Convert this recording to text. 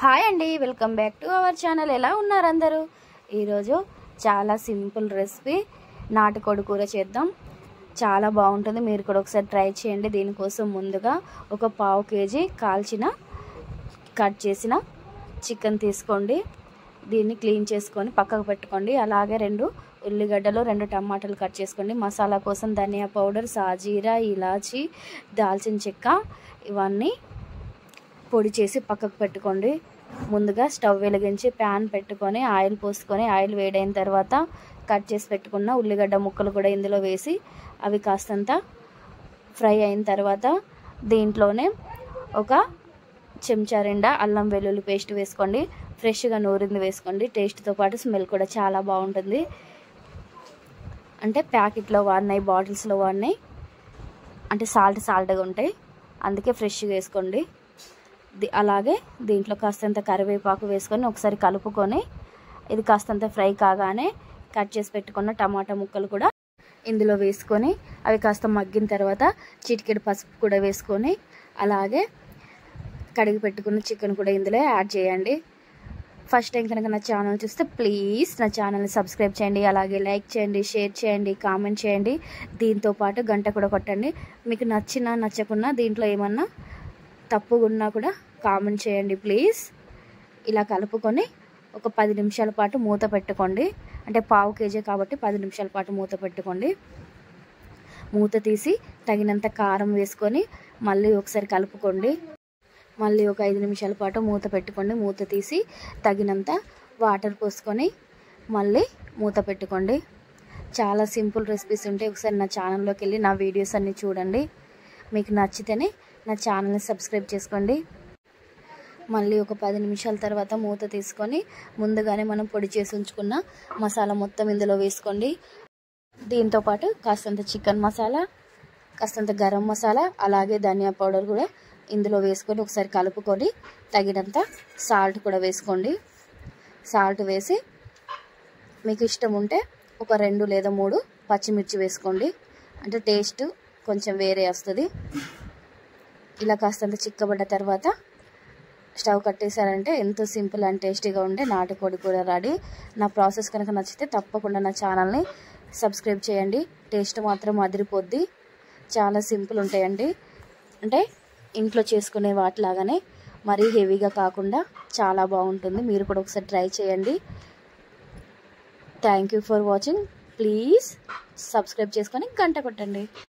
Hi అండి, welcome back to our channel. ఎలా ఉన్నారు అందరూ? ఈరోజు చాలా సింపుల్ రెసిపీ నాటుకోడి కూర చేద్దాం. చాలా బాగుంటుంది, మీరు కూడా ఒకసారి ట్రై చేయండి. దీనికోసం ముందుగా ఒక పావు కేజీ కట్ చేసిన చికెన్ తీసుకోండి. దీన్ని క్లీన్ చేసుకొని పక్కకు పెట్టుకోండి. అలాగే 2 ఉల్లిగడ్డలు 2 టమాటాలు కట్ చేసుకోండి. మసాలా కోసం ధనియా పౌడర్, సాజీరా, ఇలాచి, దాల్చిన చెక్క ఇవన్నీ పొడి చేసి పక్కకు పెట్టుకోండి. ముందుగా స్టవ్ వెలిగించి ప్యాన్ పెట్టుకొని ఆయిల్ పోసుకొని ఆయిల్ వేడైన తర్వాత కట్ చేసి పెట్టుకున్న ఉల్లిగడ్డ ముక్కలు కూడా ఇందులో వేసి అవి కాస్తంత ఫ్రై అయిన తర్వాత దీంట్లోనే ఒక చెంచా నిండా అల్లం వెల్లుల్లి పేస్ట్ వేసుకోండి. ఫ్రెష్గా నూరింది వేసుకోండి. టేస్ట్తో పాటు స్మెల్ కూడా చాలా బాగుంటుంది. అంటే ప్యాకెట్లో వాడినాయి, బాటిల్స్లో వాడినాయి అంటే సాల్ట్గా ఉంటాయి, అందుకే ఫ్రెష్గా వేసుకోండి. అలాగే దీంట్లో కాస్తంత కరివేపాకు వేసుకొని ఒకసారి కలుపుకొని ఇది కాస్తంత ఫ్రై కాగానే కట్ చేసి పెట్టుకున్న టమాటా ముక్కలు కూడా ఇందులో వేసుకొని అవి కాస్త మగ్గిన తర్వాత చిటికెడు పసుపు కూడా వేసుకొని అలాగే కడిగి పెట్టుకున్న చికెన్ కూడా ఇందులో యాడ్ చేయండి. ఫస్ట్ టైం కనుక నా ఛానల్ చూస్తే ప్లీజ్ నా ఛానల్ని సబ్స్క్రైబ్ చేయండి. అలాగే లైక్ చేయండి, షేర్ చేయండి, కామెంట్ చేయండి. దీంతోపాటు గంట కూడా కొట్టండి. మీకు నచ్చినా నచ్చకున్నా దీంట్లో ఏమన్నా తప్పుగా ఉన్నా కూడా కామెంట్ చేయండి ప్లీజ్. ఇలా కలుపుకొని ఒక 10 నిమిషాల పాటు మూత పెట్టుకోండి. అంటే పావు కేజీ కాబట్టి 10 నిమిషాల పాటు మూత పెట్టుకోండి. మూత తీసి తగినంత కారం వేసుకొని మళ్ళీ ఒకసారి కలుపుకోండి. మళ్ళీ ఒక 5 నిమిషాల పాటు మూత పెట్టుకోండి. మూత తీసి తగినంత వాటర్ పోసుకొని మళ్ళీ మూత పెట్టుకోండి. చాలా సింపుల్ రెసిపీస్ ఉంటాయి. ఒకసారి నా ఛానల్లోకి వెళ్ళి నా వీడియోస్ అన్నీ చూడండి. మీకు నచ్చితేనే నా ఛానల్ని సబ్స్క్రైబ్ చేసుకోండి. మళ్ళీ ఒక 10 నిమిషాల తర్వాత మూత తీసుకొని ముందుగానే మనం పొడి చేసి ఉంచుకున్న మసాలా మొత్తం ఇందులో వేసుకోండి. దీంతోపాటు కాస్తంత చికెన్ మసాలా, కాస్తంత గరం మసాలా, అలాగే ధనియా పౌడర్ కూడా ఇందులో వేసుకొని ఒకసారి కలుపుకొని తగినంత సాల్ట్ కూడా వేసుకోండి. సాల్ట్ వేసి మీకు ఇష్టం ఉంటే ఒక 2 లేదా 3 పచ్చిమిర్చి వేసుకోండి. అంటే టేస్ట్ కొంచెం వేరే వస్తుంది. ఇలా కాస్తంత చిక్కబడ్డ తర్వాత స్టవ్ కట్టేశారంటే ఎంతో సింపుల్ అండ్ టేస్టీగా ఉండే నాటుకోడి కూర రెడీ. నా ప్రాసెస్ కనుక నచ్చితే తప్పకుండా నా ఛానల్ని సబ్స్క్రైబ్ చేయండి. టేస్ట్ మాత్రం అదిరిపోద్ది. చాలా సింపుల్ ఉంటాయండి. అంటే ఇంట్లో చేసుకునే వాటిలాగానే మరీ హెవీగా కాకుండా చాలా బాగుంటుంది. మీరు కూడా ఒకసారి ట్రై చేయండి. Thank you for watching. Please subscribe చేసుకొని గంట కొట్టండి.